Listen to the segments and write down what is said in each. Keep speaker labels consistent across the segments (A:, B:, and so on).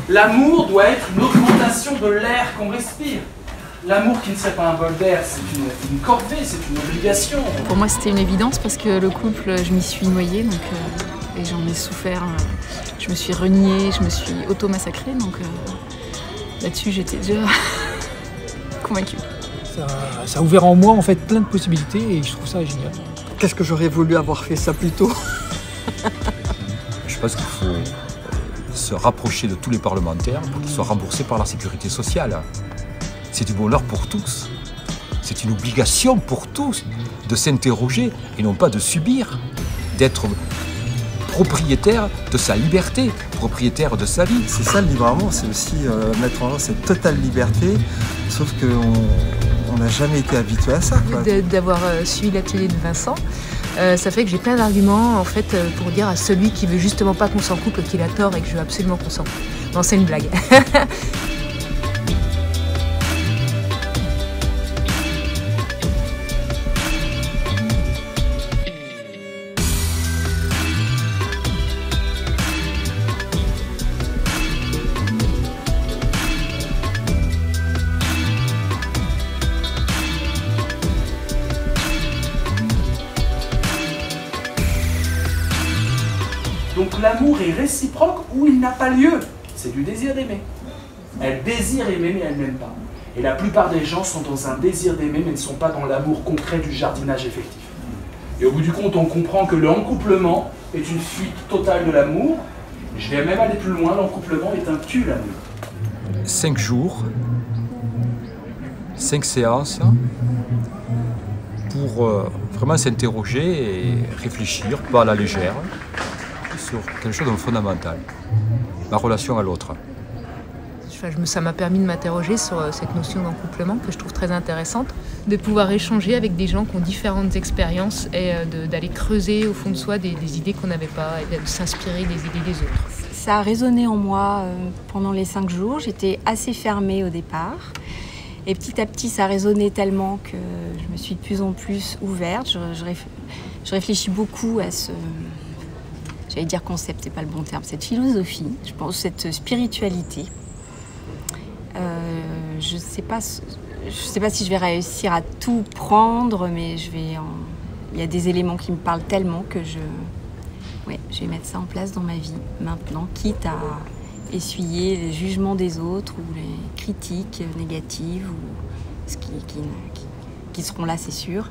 A: L'amour doit être une augmentation de l'air qu'on respire. L'amour qui ne serait pas un bol d'air, c'est une corvée, c'est une obligation.
B: Pour moi, c'était une évidence parce que le couple, je m'y suis noyée et j'en ai souffert. Je me suis reniée, je me suis auto-massacrée. Donc là-dessus, j'étais déjà convaincue.
C: Ça a ouvert en moi en fait plein de possibilités et je trouve ça génial.
D: Qu'est-ce que j'aurais voulu avoir fait ça plus tôt.
E: Je pense qu'il faut se rapprocher de tous les parlementaires pour qu'ils soient remboursés par la sécurité sociale. C'est du bonheur pour tous. C'est une obligation pour tous de s'interroger et non pas de subir, d'être propriétaire de sa liberté, propriétaire de sa vie.
F: C'est ça le libre amour, c'est aussi mettre en œuvre cette totale liberté, sauf qu'on n'a jamais été habitué à ça.
B: D'avoir suivi l'atelier de Vincent, ça fait que j'ai plein d'arguments en fait, pour dire à celui qui veut justement pas qu'on s'en couple qu'il a tort et que je veux absolument qu'on s'en couple. Non, c'est une blague.
A: Donc l'amour est réciproque ou il n'a pas lieu. C'est du désir d'aimer. Elle désire aimer mais elle n'aime pas. Et la plupart des gens sont dans un désir d'aimer mais ne sont pas dans l'amour concret du jardinage effectif. Et au bout du compte, on comprend que le encouplement est une fuite totale de l'amour. Je vais même aller plus loin, l'encouplement est un tue l'amour.
E: 5 jours, 5 séances pour vraiment s'interroger et réfléchir, pas à la légère, sur quelque chose de fondamental, la relation à l'autre.
B: Ça m'a permis de m'interroger sur cette notion d'encouplement que je trouve très intéressante, de pouvoir échanger avec des gens qui ont différentes expériences et d'aller creuser au fond de soi des idées qu'on n'avait pas et de s'inspirer des idées des autres.
G: Ça a résonné en moi pendant les 5 jours. J'étais assez fermée au départ. Et petit à petit, ça résonnait tellement que je me suis de plus en plus ouverte. Je réfléchis beaucoup à ce... J'allais dire concept, c'est pas le bon terme. Cette philosophie, je pense, cette spiritualité. Je ne sais pas si je vais réussir à tout prendre, mais il y a des éléments qui me parlent tellement que je vais mettre ça en place dans ma vie maintenant, quitte à essuyer les jugements des autres ou les critiques négatives, ou ce qui seront là, c'est sûr.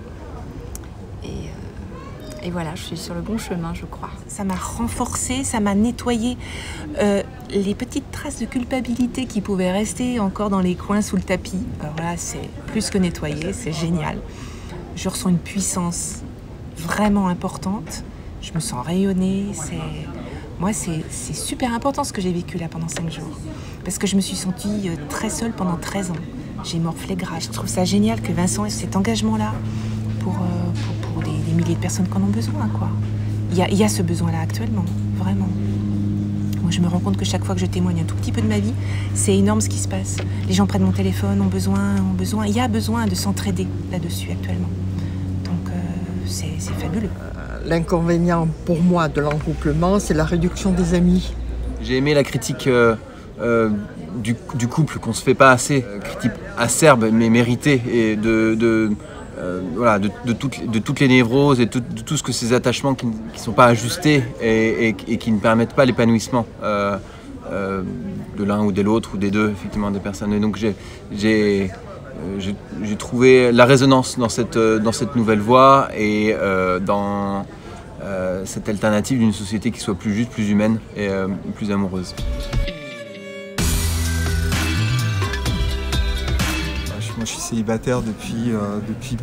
G: Et voilà, je suis sur le bon chemin, je crois.
H: Ça m'a renforcée, ça m'a nettoyé les petites traces de culpabilité qui pouvaient rester encore dans les coins sous le tapis. Alors là, c'est plus que nettoyé, c'est génial. Je ressens une puissance vraiment importante. Je me sens rayonnée. Moi, c'est super important ce que j'ai vécu là pendant 5 jours. Parce que je me suis sentie très seule pendant 13 ans. J'ai morflé gras. Je trouve ça génial que Vincent ait cet engagement-là pour des milliers de personnes qui en ont besoin, quoi. Il y a ce besoin-là actuellement, vraiment. Moi, je me rends compte que chaque fois que je témoigne un tout petit peu de ma vie, c'est énorme ce qui se passe. Les gens prennent mon téléphone, ont besoin. Il y a besoin de s'entraider là-dessus actuellement. Donc, c'est fabuleux.
D: L'inconvénient pour moi de l'encouplement, c'est la réduction des amis.
I: J'ai aimé la critique du couple qu'on se fait pas assez, critique acerbe mais méritée, et de toutes les névroses et de tout ce que ces attachements qui ne sont pas ajustés et qui ne permettent pas l'épanouissement de l'un ou de l'autre ou des deux, effectivement, des personnes. Et donc j'ai trouvé la résonance dans cette nouvelle voie et dans cette alternative d'une société qui soit plus juste, plus humaine et plus amoureuse.
F: Moi, je suis célibataire depuis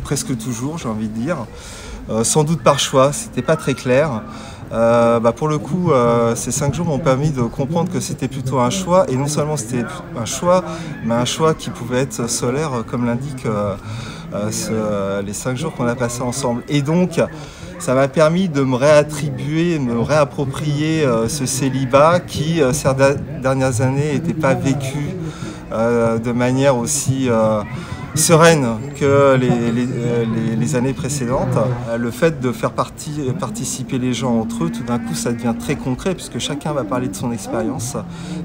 F: presque toujours, j'ai envie de dire. Sans doute par choix, c'était pas très clair. Pour le coup, ces 5 jours m'ont permis de comprendre que c'était plutôt un choix. Et non seulement c'était un choix, mais un choix qui pouvait être solaire, comme l'indique les 5 jours qu'on a passés ensemble. Et donc, ça m'a permis de me réattribuer, me réapproprier ce célibat qui, ces dernières années, n'était pas vécu de manière aussi sereine que les années précédentes. Le fait de faire participer les gens entre eux, tout d'un coup, ça devient très concret puisque chacun va parler de son expérience.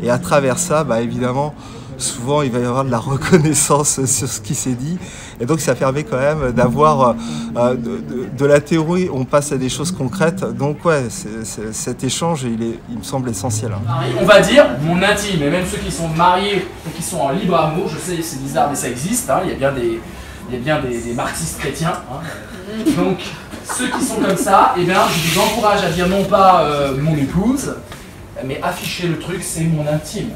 F: Et à travers ça, évidemment, souvent il va y avoir de la reconnaissance sur ce qui s'est dit. Et donc ça permet quand même d'avoir de la théorie, on passe à des choses concrètes. Donc ouais, cet échange, il me semble essentiel.
A: On va dire mon intime, et même ceux qui sont mariés ou qui sont en libre amour, je sais c'est bizarre mais ça existe, il y a bien des marxistes chrétiens. Donc ceux qui sont comme ça, je vous encourage à dire non pas mon épouse, mais afficher le truc, c'est mon intime.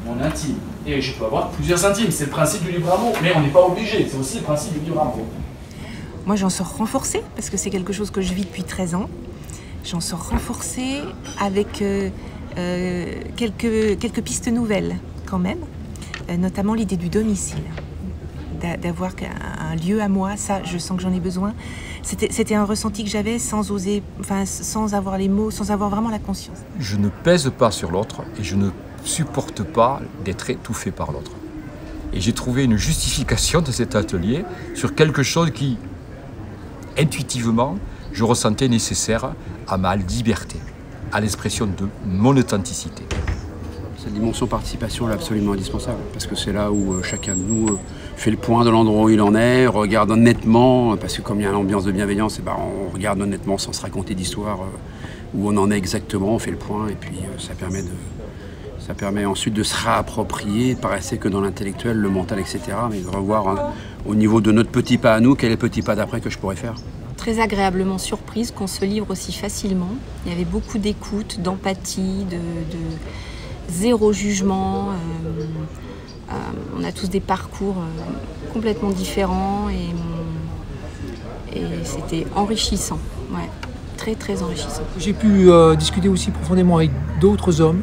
A: Mon intime. Et je peux avoir plusieurs intimes, c'est le principe du libre amour, mais on n'est pas obligé, c'est aussi le principe du libre amour.
H: Moi j'en sors renforcée, parce que c'est quelque chose que je vis depuis 13 ans. J'en sors renforcée avec quelques pistes nouvelles quand même, notamment l'idée du domicile. D'avoir un lieu à moi, ça je sens que j'en ai besoin. C'était un ressenti que j'avais sans oser, sans avoir les mots, sans avoir vraiment la conscience.
E: Je ne pèse pas sur l'autre et je ne supporte pas d'être étouffé par l'autre. Et j'ai trouvé une justification de cet atelier sur quelque chose qui, intuitivement, je ressentais nécessaire à ma liberté, à l'expression de mon authenticité.
J: Cette dimension participation est absolument indispensable, parce que c'est là où chacun de nous fait le point de l'endroit où il en est, regarde honnêtement, parce que comme il y a une ambiance de bienveillance, on regarde honnêtement sans se raconter d'histoire où on en est exactement, on fait le point, et puis ça permet ensuite de se réapproprier, de pas rester que dans l'intellectuel, le mental, etc., mais de revoir au niveau de notre petit pas à nous, quel est le petit pas d'après que je pourrais faire.
G: Très agréablement surprise qu'on se livre aussi facilement. Il y avait beaucoup d'écoute, d'empathie, de zéro jugement. On a tous des parcours complètement différents et c'était enrichissant. Ouais, très très enrichissant.
C: J'ai pu discuter aussi profondément avec d'autres hommes.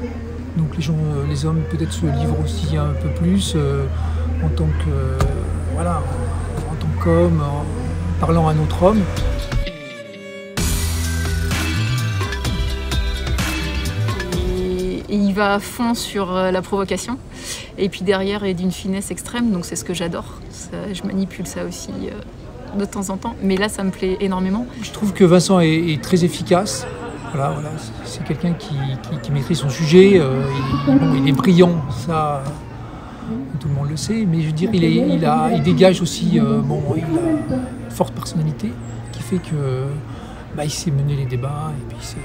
C: Donc les hommes peut-être se livrent aussi un peu plus en tant qu'homme, en parlant à un autre homme.
B: Et il va à fond sur la provocation. Et puis derrière, il est d'une finesse extrême, donc c'est ce que j'adore. Je manipule ça aussi de temps en temps, mais là, ça me plaît énormément.
C: Je trouve que Vincent est très efficace. Voilà, c'est quelqu'un qui maîtrise son sujet, il est brillant, ça tout le monde le sait, mais je veux dire, il dégage aussi il a une forte personnalité qui fait que il sait mener les débats, et puis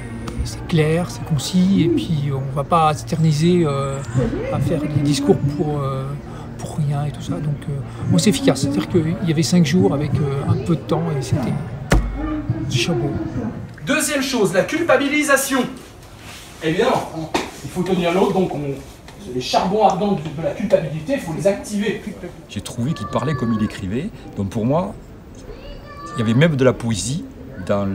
C: c'est clair, c'est concis, et puis on ne va pas s'éterniser à faire des discours pour rien et tout ça. Donc c'est efficace, c'est-à-dire qu'il y avait 5 jours avec un peu de temps et c'était du chapeau.
A: Deuxième chose, la culpabilisation. Évidemment, il faut tenir l'autre, donc les charbons ardents de la culpabilité, il faut les activer.
E: J'ai trouvé qu'il parlait comme il écrivait, donc pour moi, il y avait même de la poésie dans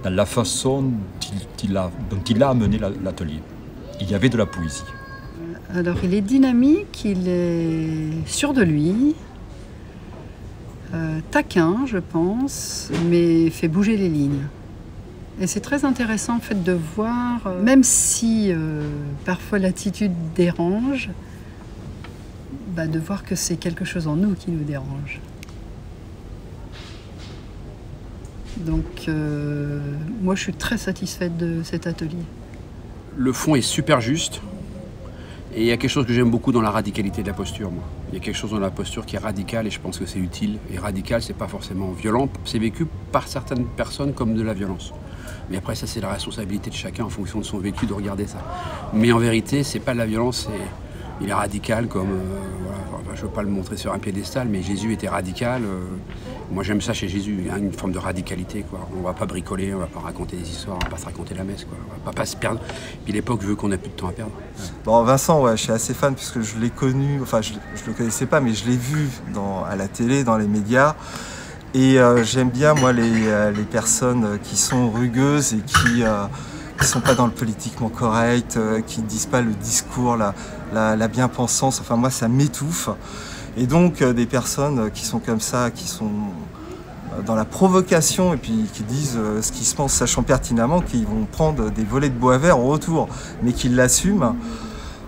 E: la façon dont il a amené l'atelier. Il y avait de la poésie.
K: Alors il est dynamique, il est sûr de lui, taquin je pense, mais fait bouger les lignes. Et c'est très intéressant en fait de voir, même si parfois l'attitude dérange, de voir que c'est quelque chose en nous qui nous dérange. Donc moi je suis très satisfaite de cet atelier.
J: Le fond est super juste. Et il y a quelque chose que j'aime beaucoup dans la radicalité de la posture, moi. Il y a quelque chose dans la posture qui est radical et je pense que c'est utile. Et radical, c'est pas forcément violent. C'est vécu par certaines personnes comme de la violence. Mais après, ça, c'est la responsabilité de chacun en fonction de son vécu de regarder ça. Mais en vérité, c'est pas de la violence, il est radical comme... je veux pas le montrer sur un piédestal, mais Jésus était radical. Moi, j'aime ça chez Jésus. Il y a une forme de radicalité, quoi. On va pas bricoler, on va pas raconter des histoires, on va pas se raconter la messe, quoi. On va pas se perdre. Puis l'époque veut qu'on ait plus de temps à perdre. Ouais.
F: Bon, Vincent, je suis assez fan puisque je l'ai connu, je le connaissais pas, mais je l'ai vu à la télé, dans les médias. Et j'aime bien, moi, les personnes qui sont rugueuses et qui sont pas dans le politiquement correct, qui ne disent pas le discours, la bien-pensance. Enfin, moi, ça m'étouffe. Et donc, des personnes qui sont comme ça, qui sont dans la provocation et puis qui disent ce qui se pense, sachant pertinemment qu'ils vont prendre des volets de bois vert en retour, mais qu'ils l'assument.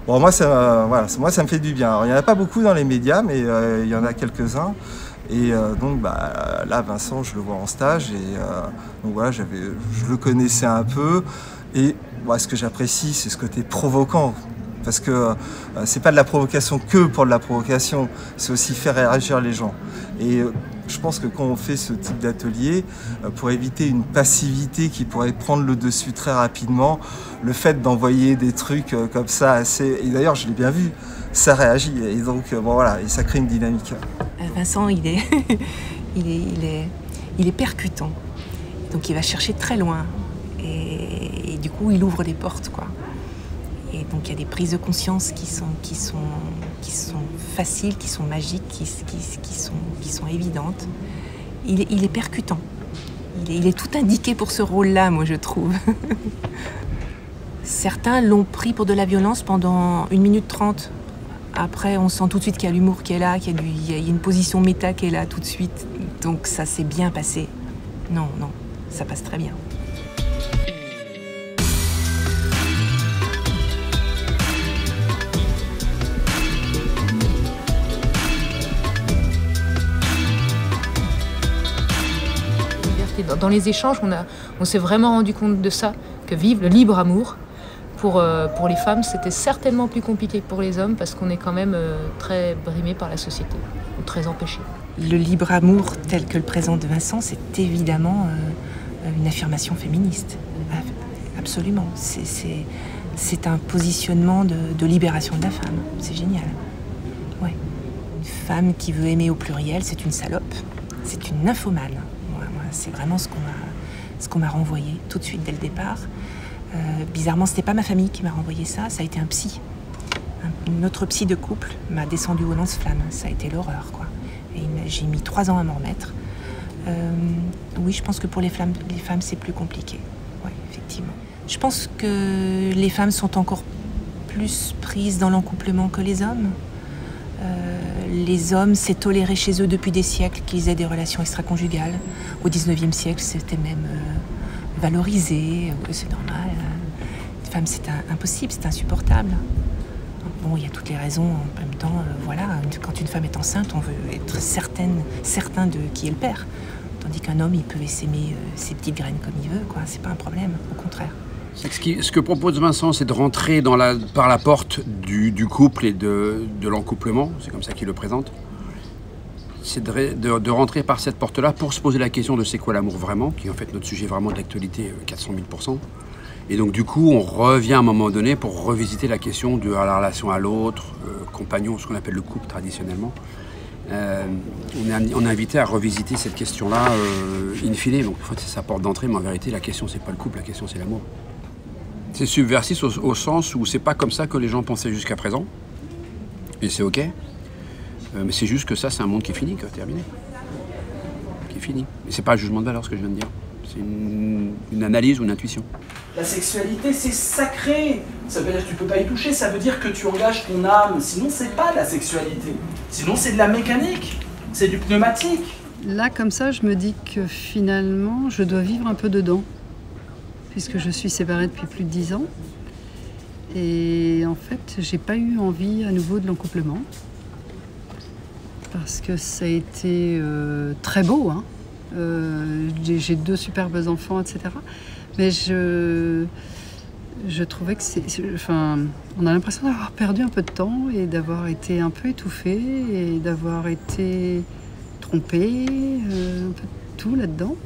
F: Bon, moi, voilà, moi, ça me fait du bien. Alors, il n'y en a pas beaucoup dans les médias, mais il y en a quelques-uns. Et donc là, Vincent, je le vois en stage. Et donc voilà, je le connaissais un peu. Et ce que j'apprécie, c'est ce côté provoquant. Parce que c'est pas de la provocation que pour de la provocation, c'est aussi faire réagir les gens. Et je pense que quand on fait ce type d'atelier, pour éviter une passivité qui pourrait prendre le dessus très rapidement, le fait d'envoyer des trucs comme ça assez... Et d'ailleurs, je l'ai bien vu, ça réagit. Et donc, bon voilà, et ça crée une dynamique.
H: Vincent, il est percutant. Donc il va chercher très loin. Et du coup, il ouvre des portes, quoi. Et donc il y a des prises de conscience qui sont faciles, qui sont magiques, qui sont évidentes. Il est percutant. Il est tout indiqué pour ce rôle-là, moi je trouve. Certains l'ont pris pour de la violence pendant 1 minute 30. Après, on sent tout de suite qu'il y a l'humour qui est là, qu'il y a une position méta qui est là tout de suite. Donc ça s'est bien passé. Non, ça passe très bien.
B: Dans les échanges, on s'est vraiment rendu compte de ça, que vivre le libre amour, pour les femmes, c'était certainement plus compliqué que pour les hommes, parce qu'on est quand même très brimé par la société, ou très empêché.
H: Le libre amour tel que le présente Vincent, c'est évidemment une affirmation féministe. Absolument. C'est un positionnement de libération de la femme. C'est génial. Ouais. Une femme qui veut aimer au pluriel, c'est une salope. C'est une nymphomane. C'est vraiment ce qu'on m'a renvoyé tout de suite dès le départ. Bizarrement, c'était pas ma famille qui m'a renvoyé ça, ça a été un psy. Un autre psy de couple m'a descendu au lance-flamme. Ça a été l'horreur, quoi. Et j'ai mis 3 ans à m'en remettre. Oui, je pense que pour les femmes, c'est plus compliqué. Oui, effectivement. Je pense que les femmes sont encore plus prises dans l'encouplement que les hommes. Les hommes, c'est toléré chez eux depuis des siècles qu'ils aient des relations extra-conjugales. Au 19e siècle, c'était même valorisé, c'est normal. Les femmes, c'est impossible, c'est insupportable. Bon, il y a toutes les raisons. En même temps, voilà, quand une femme est enceinte, on veut être certain de qui est le père. Tandis qu'un homme, il peut s'aimer ses petites graines comme il veut, quoi. C'est pas un problème, au contraire.
J: Ce que propose Vincent, c'est de rentrer par la porte du couple et de l'encouplement, c'est comme ça qu'il le présente. C'est de rentrer par cette porte-là pour se poser la question de c'est quoi l'amour vraiment, qui est en fait notre sujet vraiment de l'actualité 400 000%. Et donc du coup, on revient à un moment donné pour revisiter la question de la relation à l'autre, compagnon, ce qu'on appelle le couple traditionnellement. On est invité à revisiter cette question-là in fine, donc en fait, c'est sa porte d'entrée, mais en vérité, la question, c'est pas le couple, la question, c'est l'amour. C'est subversif au sens où c'est pas comme ça que les gens pensaient jusqu'à présent. Et c'est ok. Mais c'est juste que ça, c'est un monde qui est fini, terminé. Qui est fini. Et c'est pas un jugement de valeur ce que je viens de dire. C'est une analyse ou une intuition.
A: La sexualité, c'est sacré. Ça veut dire que tu peux pas y toucher, ça veut dire que tu engages ton âme. Sinon, c'est pas la sexualité. Sinon, c'est de la mécanique. C'est du pneumatique.
K: Là, comme ça, je me dis que finalement, je dois vivre un peu dedans. Puisque je suis séparée depuis plus de 10 ans. Et en fait, j'ai pas eu envie à nouveau de l'encouplement. Parce que ça a été très beau, hein. J'ai 2 superbes enfants, etc. Mais je trouvais que on a l'impression d'avoir perdu un peu de temps et d'avoir été un peu étouffé et d'avoir été trompé, un peu de tout là-dedans.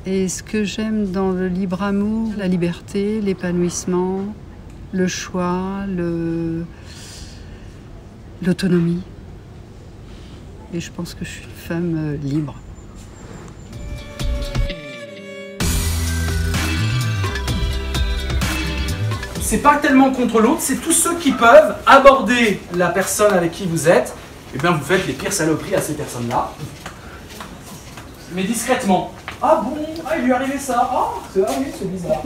K: Et ce que j'aime dans le libre amour, la liberté, l'épanouissement, le choix, l'autonomie. Et je pense que je suis une femme libre.
A: C'est pas tellement contre l'autre, c'est tous ceux qui peuvent aborder la personne avec qui vous êtes. Et bien vous faites les pires saloperies à ces personnes-là. Mais discrètement. Ah bon, ah il lui est arrivé ça. Ah oui, c'est bizarre.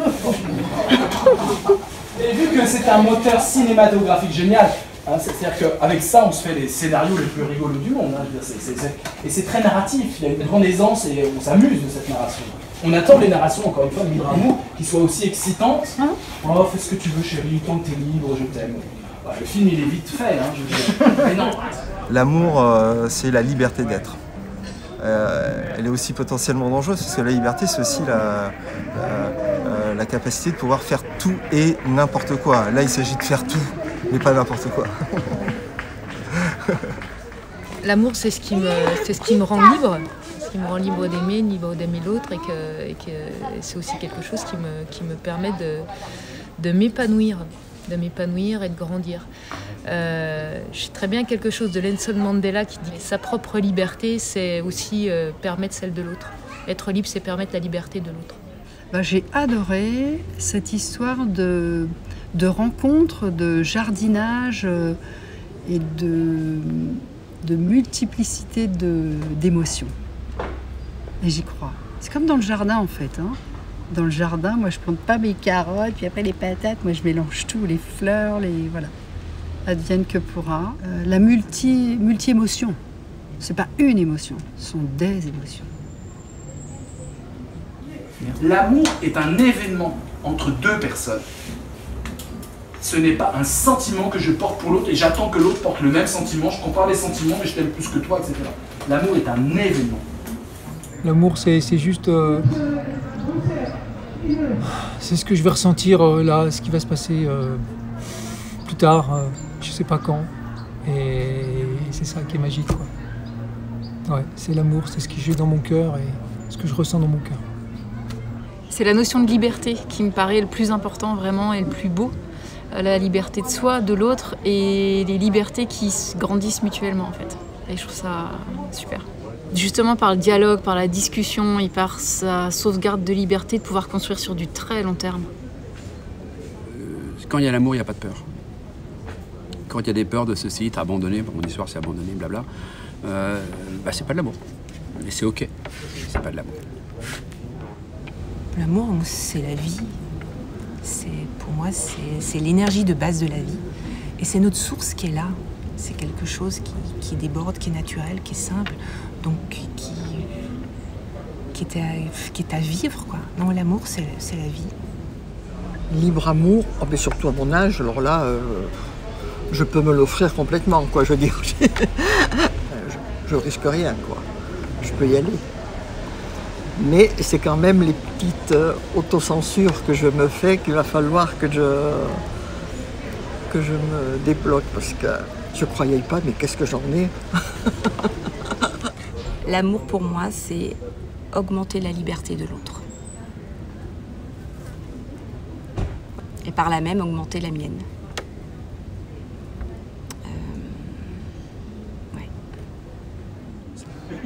A: Et vu que c'est un moteur cinématographique génial, hein, c'est-à-dire qu'avec ça on se fait les scénarios les plus rigolos du monde. Hein, et c'est très narratif, il y a une grande aisance et on s'amuse de cette narration. On attend les narrations, encore une fois, de libre amour, qui soient aussi excitantes. Oh, fais ce que tu veux chérie, tant que t'es libre, je t'aime. Bah, le film, il est vite fait, hein, je veux dire. Mais non.
F: L'amour, c'est la liberté d'être. Elle est aussi potentiellement dangereuse, parce que la liberté, c'est aussi la capacité de pouvoir faire tout et n'importe quoi. Là, il s'agit de faire tout, mais pas n'importe quoi.
B: L'amour, c'est ce qui me rend libre. Ce qui me rend libre d'aimer l'autre, et que c'est aussi quelque chose qui me permet de m'épanouir et de grandir. Je sais très bien quelque chose de Nelson Mandela qui dit que sa propre liberté, c'est aussi permettre celle de l'autre. Être libre, c'est permettre la liberté de l'autre.
K: J'ai adoré cette histoire de rencontre, de jardinage et de multiplicité d'émotions. Et j'y crois. C'est comme dans le jardin en fait. Hein. Dans le jardin, moi je plante pas mes carottes, puis après les patates, moi je mélange tout, les fleurs, voilà. Advienne que pourra. La multi-émotion. C'est pas une émotion, ce sont des émotions.
A: L'amour est un événement entre deux personnes. Ce n'est pas un sentiment que je porte pour l'autre et j'attends que l'autre porte le même sentiment. Je compare les sentiments, mais je t'aime plus que toi, etc. L'amour est un événement.
C: L'amour, c'est juste... c'est ce que je vais ressentir là, ce qui va se passer plus tard, je sais pas quand. Et c'est ça qui est magique, quoi. Ouais, c'est l'amour, c'est ce qui joue dans mon cœur et ce que je ressens dans mon cœur.
B: C'est la notion de liberté qui me paraît le plus important vraiment et le plus beau. La liberté de soi, de l'autre et les libertés qui grandissent mutuellement en fait. Et je trouve ça super. Justement par le dialogue, par la discussion et par sa sauvegarde de liberté de pouvoir construire sur du très long terme.
J: Quand il y a l'amour, il n'y a pas de peur. Quand il y a des peurs de ceci, t'as abandonné, mon histoire c'est abandonné, blabla, c'est pas de l'amour. Et c'est ok, c'est pas de l'amour.
H: L'amour, c'est la vie. Pour moi, c'est l'énergie de base de la vie. Et c'est notre source qui est là. C'est quelque chose qui déborde, qui est naturel, qui est simple, donc qui est à vivre, quoi. Non, l'amour, c'est la vie.
D: Libre amour, mais surtout à mon âge, alors là, je peux me l'offrir complètement, quoi. Je veux dire, je risque rien, quoi. Je peux y aller. Mais c'est quand même les petites autocensures que je me fais qu'il va falloir que je me débloque, parce que je croyais pas, mais qu'est-ce que j'en ai.
G: L'amour pour moi, c'est augmenter la liberté de l'autre. Et par là même, augmenter la mienne. Ouais.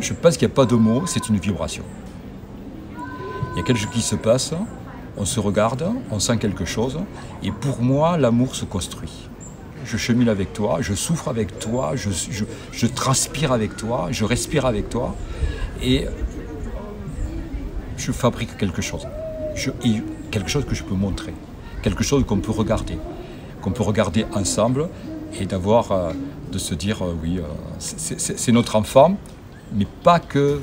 E: Je pense qu'il n'y a pas de mots, c'est une vibration. Il y a quelque chose qui se passe, on se regarde, on sent quelque chose, et pour moi, l'amour se construit. Je chemine avec toi, je souffre avec toi, je transpire avec toi, je respire avec toi, et je fabrique quelque chose. Quelque chose que je peux montrer, quelque chose qu'on peut regarder ensemble, et de se dire, oui, c'est notre enfant, mais pas que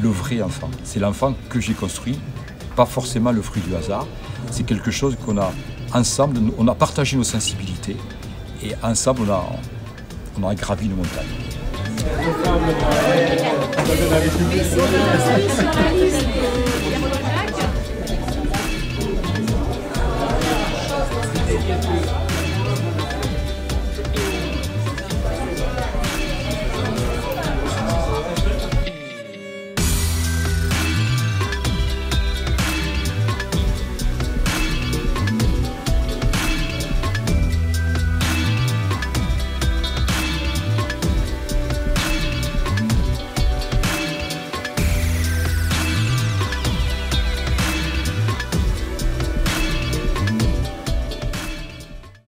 E: le vrai enfant. C'est l'enfant que j'ai construit, pas forcément le fruit du hasard. C'est quelque chose qu'on a ensemble, on a partagé nos sensibilités et ensemble on a gravi une montagne.